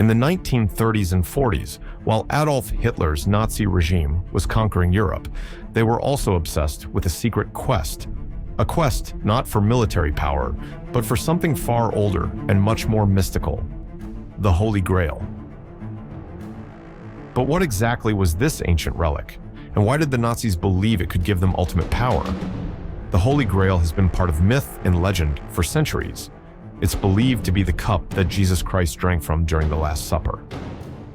In the 1930s and 40s, while Adolf Hitler's Nazi regime was conquering Europe, they were also obsessed with a secret quest. A quest not for military power, but for something far older and much more mystical: the Holy Grail. But what exactly was this ancient relic? And why did the Nazis believe it could give them ultimate power? The Holy Grail has been part of myth and legend for centuries. It's believed to be the cup that Jesus Christ drank from during the Last Supper.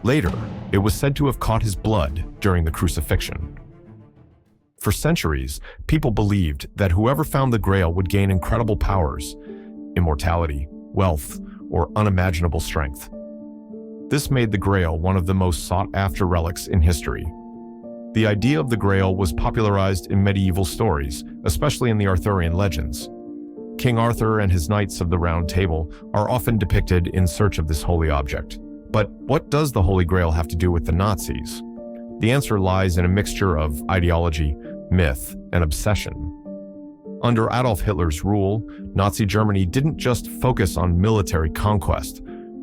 Later, it was said to have caught his blood during the crucifixion. For centuries, people believed that whoever found the Grail would gain incredible powers: immortality, wealth, or unimaginable strength. This made the Grail one of the most sought-after relics in history. The idea of the Grail was popularized in medieval stories, especially in the Arthurian legends. King Arthur and his Knights of the Round Table are often depicted in search of this holy object. But what does the Holy Grail have to do with the Nazis? The answer lies in a mixture of ideology, myth, and obsession. Under Adolf Hitler's rule, Nazi Germany didn't just focus on military conquest.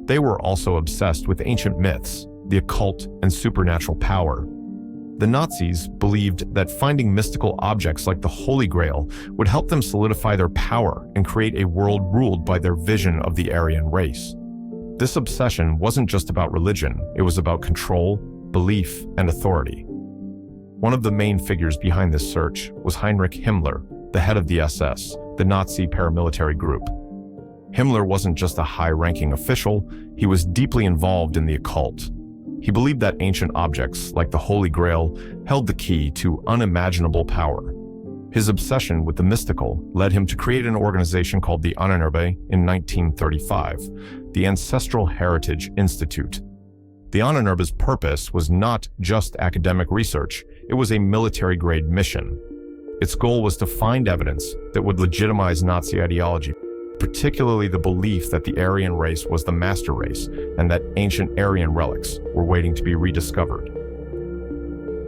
They were also obsessed with ancient myths, the occult, and supernatural power. The Nazis believed that finding mystical objects like the Holy Grail would help them solidify their power and create a world ruled by their vision of the Aryan race. This obsession wasn't just about religion, it was about control, belief, and authority. One of the main figures behind this search was Heinrich Himmler, the head of the SS, the Nazi paramilitary group. Himmler wasn't just a high-ranking official, he was deeply involved in the occult. He believed that ancient objects, like the Holy Grail, held the key to unimaginable power. His obsession with the mystical led him to create an organization called the Ahnenerbe in 1935, the Ancestral Heritage Institute. The Ahnenerbe's purpose was not just academic research, it was a military-grade mission. Its goal was to find evidence that would legitimize Nazi ideology, particularly the belief that the Aryan race was the master race and that ancient Aryan relics were waiting to be rediscovered.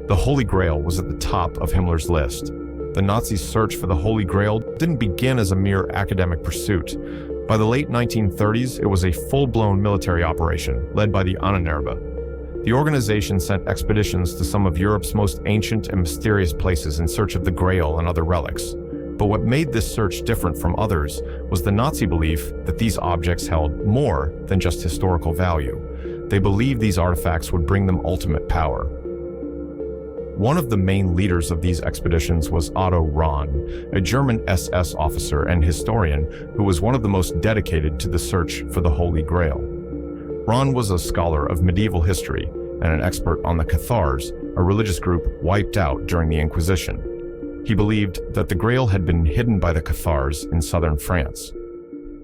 The Holy Grail was at the top of Himmler's list. The Nazis' search for the Holy Grail didn't begin as a mere academic pursuit. By the late 1930s, it was a full-blown military operation led by the Ahnenerbe. The organization sent expeditions to some of Europe's most ancient and mysterious places in search of the Grail and other relics. But what made this search different from others was the Nazi belief that these objects held more than just historical value. They believed these artifacts would bring them ultimate power. One of the main leaders of these expeditions was Otto Rahn, a German SS officer and historian who was one of the most dedicated to the search for the Holy Grail. Rahn was a scholar of medieval history and an expert on the Cathars, a religious group wiped out during the Inquisition. He believed that the Grail had been hidden by the Cathars in southern France.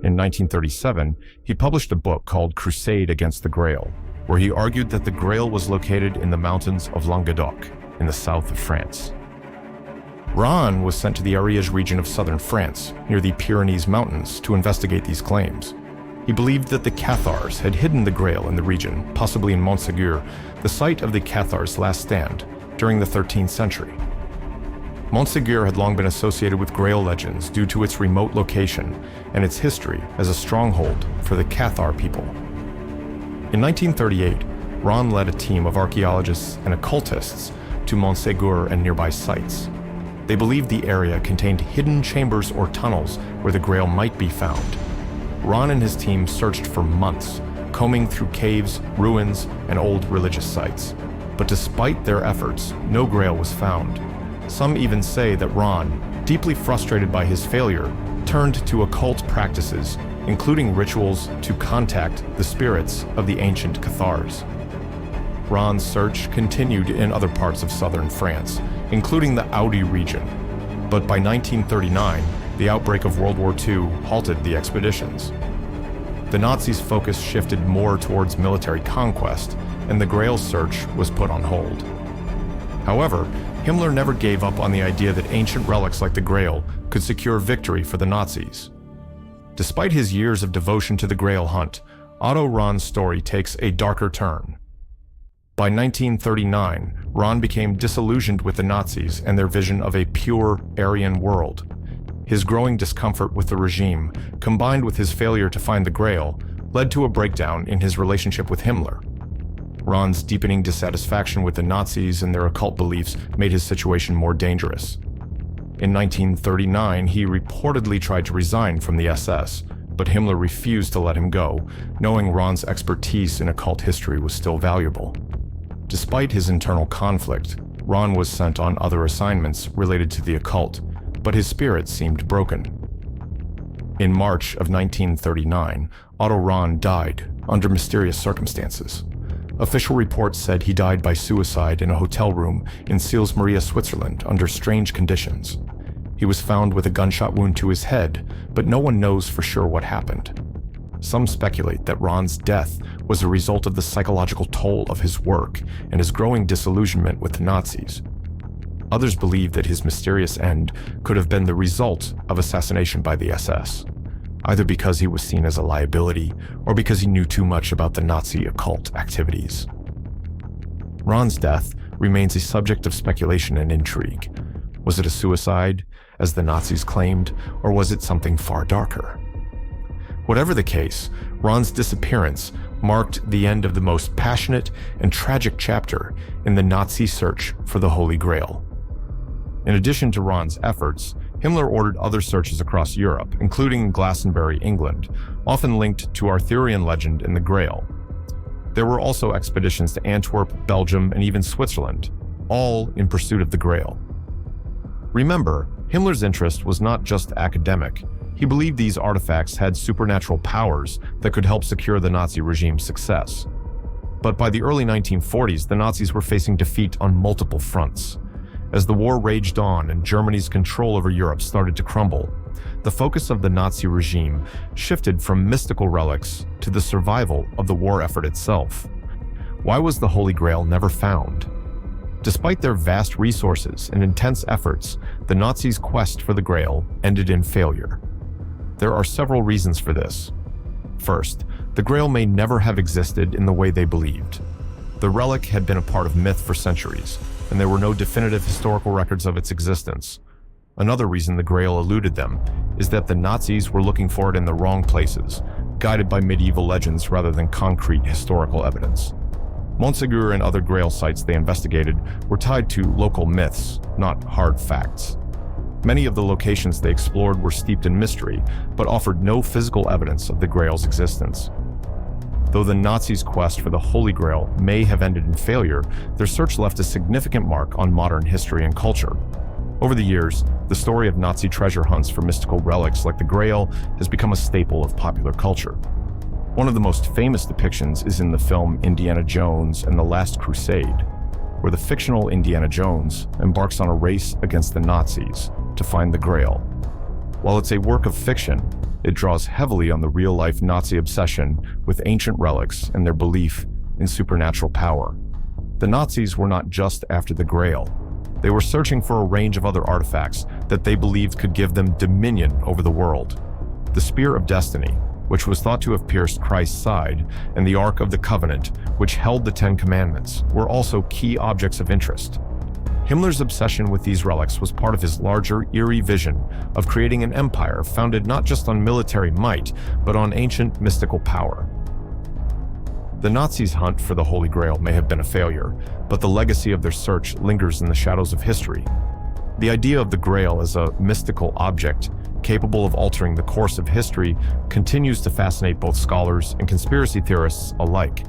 In 1937, he published a book called Crusade Against the Grail, where he argued that the Grail was located in the mountains of Languedoc, in the south of France. Rahn was sent to the Ariège region of southern France, near the Pyrenees Mountains, to investigate these claims. He believed that the Cathars had hidden the Grail in the region, possibly in Montségur, the site of the Cathars' last stand, during the 13th century. Montségur had long been associated with Grail legends due to its remote location and its history as a stronghold for the Cathar people. In 1938, Rahn led a team of archaeologists and occultists to Montségur and nearby sites. They believed the area contained hidden chambers or tunnels where the Grail might be found. Rahn and his team searched for months, combing through caves, ruins, and old religious sites. But despite their efforts, no Grail was found. Some even say that Rahn, deeply frustrated by his failure, turned to occult practices, including rituals to contact the spirits of the ancient Cathars. Rahn's search continued in other parts of southern France, including the Audi region. But by 1939, the outbreak of World War II halted the expeditions. The Nazis' focus shifted more towards military conquest, and the Grail search was put on hold. However, Himmler never gave up on the idea that ancient relics like the Grail could secure victory for the Nazis. Despite his years of devotion to the Grail hunt, Otto Rahn's story takes a darker turn. By 1939, Rahn became disillusioned with the Nazis and their vision of a pure Aryan world. His growing discomfort with the regime, combined with his failure to find the Grail, led to a breakdown in his relationship with Himmler. Rahn's deepening dissatisfaction with the Nazis and their occult beliefs made his situation more dangerous. In 1939, he reportedly tried to resign from the SS, but Himmler refused to let him go, knowing Rahn's expertise in occult history was still valuable. Despite his internal conflict, Rahn was sent on other assignments related to the occult, but his spirit seemed broken. In March of 1939, Otto Rahn died under mysterious circumstances. Official reports said he died by suicide in a hotel room in Sils-Maria, Switzerland, under strange conditions. He was found with a gunshot wound to his head, but no one knows for sure what happened. Some speculate that Rahn's death was a result of the psychological toll of his work and his growing disillusionment with the Nazis. Others believe that his mysterious end could have been the result of assassination by the SS, either because he was seen as a liability or because he knew too much about the Nazi occult activities. Rahn's death remains a subject of speculation and intrigue. Was it a suicide, as the Nazis claimed, or was it something far darker? Whatever the case, Rahn's disappearance marked the end of the most passionate and tragic chapter in the Nazi search for the Holy Grail. In addition to Rahn's efforts, Himmler ordered other searches across Europe, including Glastonbury, England, often linked to Arthurian legend and the Grail. There were also expeditions to Antwerp, Belgium, and even Switzerland, all in pursuit of the Grail. Remember, Himmler's interest was not just academic. He believed these artifacts had supernatural powers that could help secure the Nazi regime's success. But by the early 1940s, the Nazis were facing defeat on multiple fronts. As the war raged on and Germany's control over Europe started to crumble, the focus of the Nazi regime shifted from mystical relics to the survival of the war effort itself. Why was the Holy Grail never found? Despite their vast resources and intense efforts, the Nazis' quest for the Grail ended in failure. There are several reasons for this. First, the Grail may never have existed in the way they believed. The relic had been a part of myth for centuries, and there were no definitive historical records of its existence. Another reason the Grail eluded them is that the Nazis were looking for it in the wrong places, guided by medieval legends rather than concrete historical evidence. Montségur and other Grail sites they investigated were tied to local myths, not hard facts. Many of the locations they explored were steeped in mystery, but offered no physical evidence of the Grail's existence. Though the Nazis' quest for the Holy Grail may have ended in failure, their search left a significant mark on modern history and culture. Over the years, the story of Nazi treasure hunts for mystical relics like the Grail has become a staple of popular culture. One of the most famous depictions is in the film Indiana Jones and the Last Crusade, where the fictional Indiana Jones embarks on a race against the Nazis to find the Grail. While it's a work of fiction, it draws heavily on the real-life Nazi obsession with ancient relics and their belief in supernatural power. The Nazis were not just after the Grail. They were searching for a range of other artifacts that they believed could give them dominion over the world. The Spear of Destiny, which was thought to have pierced Christ's side, and the Ark of the Covenant, which held the Ten Commandments, were also key objects of interest. Himmler's obsession with these relics was part of his larger, eerie vision of creating an empire founded not just on military might, but on ancient mystical power. The Nazis' hunt for the Holy Grail may have been a failure, but the legacy of their search lingers in the shadows of history. The idea of the Grail as a mystical object capable of altering the course of history continues to fascinate both scholars and conspiracy theorists alike.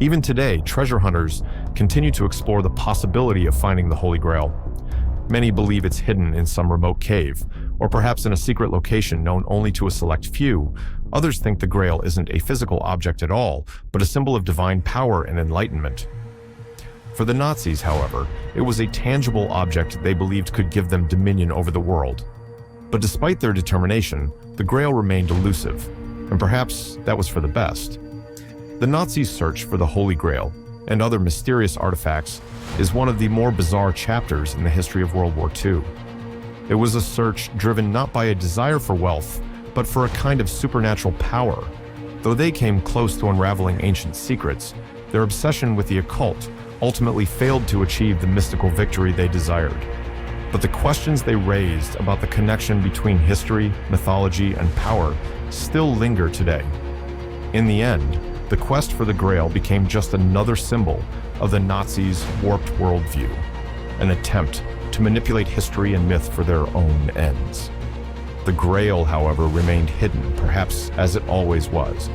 Even today, treasure hunters continue to explore the possibility of finding the Holy Grail. Many believe it's hidden in some remote cave, or perhaps in a secret location known only to a select few. Others think the Grail isn't a physical object at all, but a symbol of divine power and enlightenment. For the Nazis, however, it was a tangible object they believed could give them dominion over the world. But despite their determination, the Grail remained elusive, and perhaps that was for the best. The Nazis' search for the Holy Grail and other mysterious artifacts is one of the more bizarre chapters in the history of World War II. It was a search driven not by a desire for wealth, but for a kind of supernatural power. Though they came close to unraveling ancient secrets, their obsession with the occult ultimately failed to achieve the mystical victory they desired. But the questions they raised about the connection between history, mythology, and power still linger today. In the end, the quest for the Grail became just another symbol of the Nazis' warped worldview, an attempt to manipulate history and myth for their own ends. The Grail, however, remained hidden, perhaps as it always was,